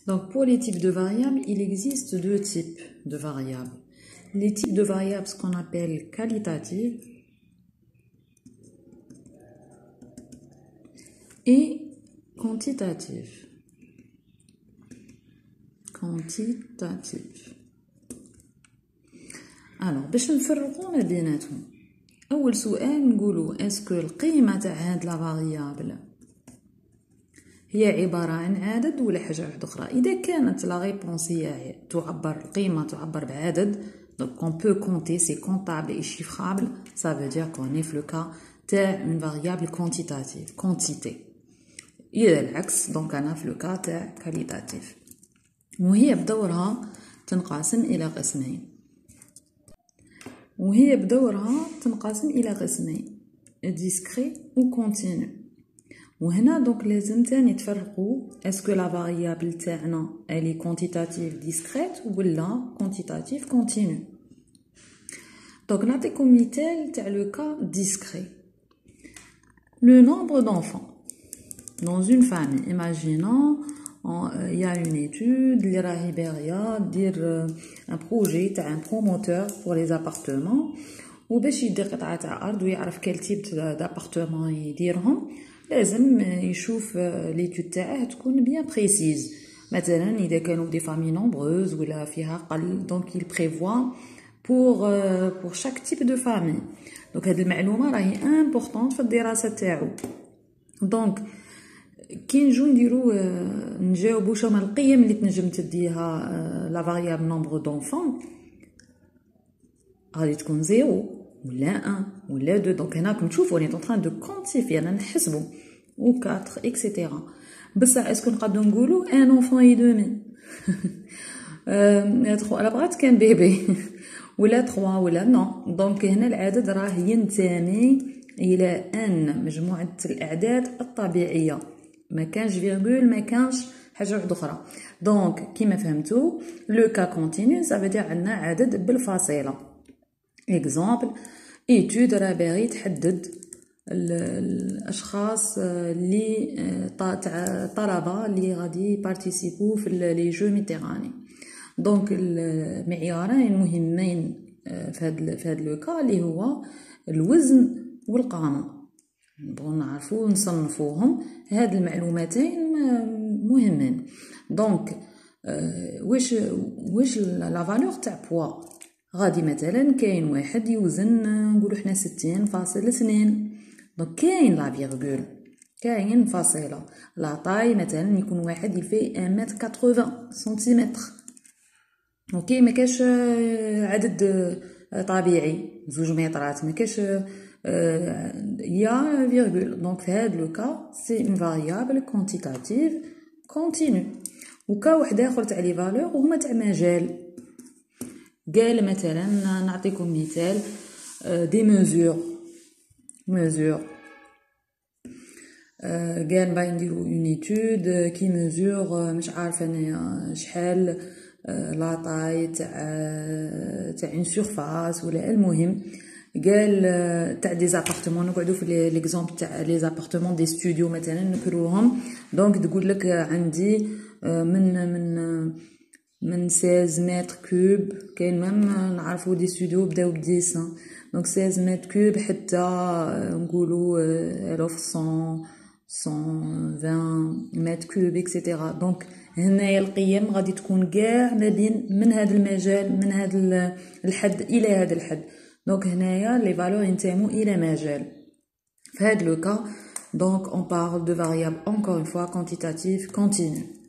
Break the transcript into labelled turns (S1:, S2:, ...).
S1: Donc, pour les types de variables, il existe deux types de variables. Les types de variables, ce qu'on appelle qualitatives et quantitatives. Alors, باش نفرقوا ما بيناتهم. أول سؤال نقولوا اسكو القيمة تاع هاد لا فاريابل هي عبارة عن عدد ولا حاجة واحدة أخرى. إذا كانت لا ريبونس هي القيمة تعبر بعدد، donc on peut compter, c'est comptable et chiffrable, ça veut dire qu'on est le cas تاع une variable quantitative, quantité. إذا العكس donc أنا في le cas تاع qualitative. وهي بدورها تنقسم إلى قسمين. discret ou continu. وهنا دونك لازم تاني تفرقوا اسكو لا فاريابل تاعنا elle est quantitative discrète ولا quantitative continue. دونك نعطيكم مثال تاع لو كا discret. Le nombre d'enfants dans une famille. Imaginons il y a une étude اللي راهي باغيه دير un projet تاع un promoteur pour les appartements وباش يدير قطعه تاع ارض ويعرف كل تيب دابارتمون يديرهم لازم يشوف ليتود تاعه تكون بيان بريسيز. مثلا اذا كانوا دي فامي نومبروز ولا فيها قل دونك il prévoit pour chaque type de famille. دونك هاد المعلومه راهي امبورطونط في الدراسه تاعو. دونك كي نجو نديرو نجاوبو شنو القيم اللي تنجم تديها لا فاريابل نومبر دونفون غادي تكون 0 ولا 1 ولا 2. دونك هنا راكم تشوفوا انا طون دو كونتيفي انا نحسبو و 4 اكسيتيرا. بصح اسكو نقدروا نقولوا ان اونفون اي دومي على بغات كان بيبي ولا 3 ولا نو. دونك هنا العدد راه ينتمي الى ان مجموعه الاعداد الطبيعيه، ما كانش فيرغول ما كانش حاجه واحده اخرى. دونك كيما فهمتوا لو كا كونتينيو سا فيدير عندنا عدد بالفاصله. اكزامبل ايتود راه باغي تحدد الاشخاص اللي طلبه اللي غادي بارتيسيبو في لي جو ميديتيراني. دونك المعيارين المهمين في هذا لو كا اللي هو الوزن والقامه. نبغوا نعرفوا نصنفوهم، هاد المعلوماتين مهمين. دونك واش لا فالور تاع بوا غادي مثلا كاين واحد يوزن نقولوا حنا 60.2. دونك كاين لا فيرغول كاين فاصله. لا طاي مثلا يكون واحد يفي 1.80 سنتيمتر. اوكي ما كاش عدد طبيعي 2 مترات ما كاش يا فيرغول. دونك في هذا لو كا سي اون فاريابل كوانتيتاتيف كونتينيو. وكا واحد اخر تاع لي فالور هما تاع مجال. قال مثلا نعطيكم مثال دي mesure قال باغي نديرو اون ايتود كي ميزور مش عارفه انايا شحال لا طاي تاع اون سورفاس ولا المهم قال تاع دي زابارتمون. نقعدوا في ليكزامبل تاع لي زابارتمون دي ستوديو مثلا نكروهم. دونك تقول لك عندي من 16 متر كوب. كاين ميم نعرفوا دي ستوديو بداو ب 10. دونك 16 متر كوب حتى نقولوا 120 متر كوب اكسيتيرا. دونك هنايا القيم غادي تكون كاع ما بين من هذا المجال من هذا الحد الى هذا الحد. دونك هنايا لي فالور ينتموا الى مجال. في هذا لو كا دونك on parle de variable encore une fois quantitative continue.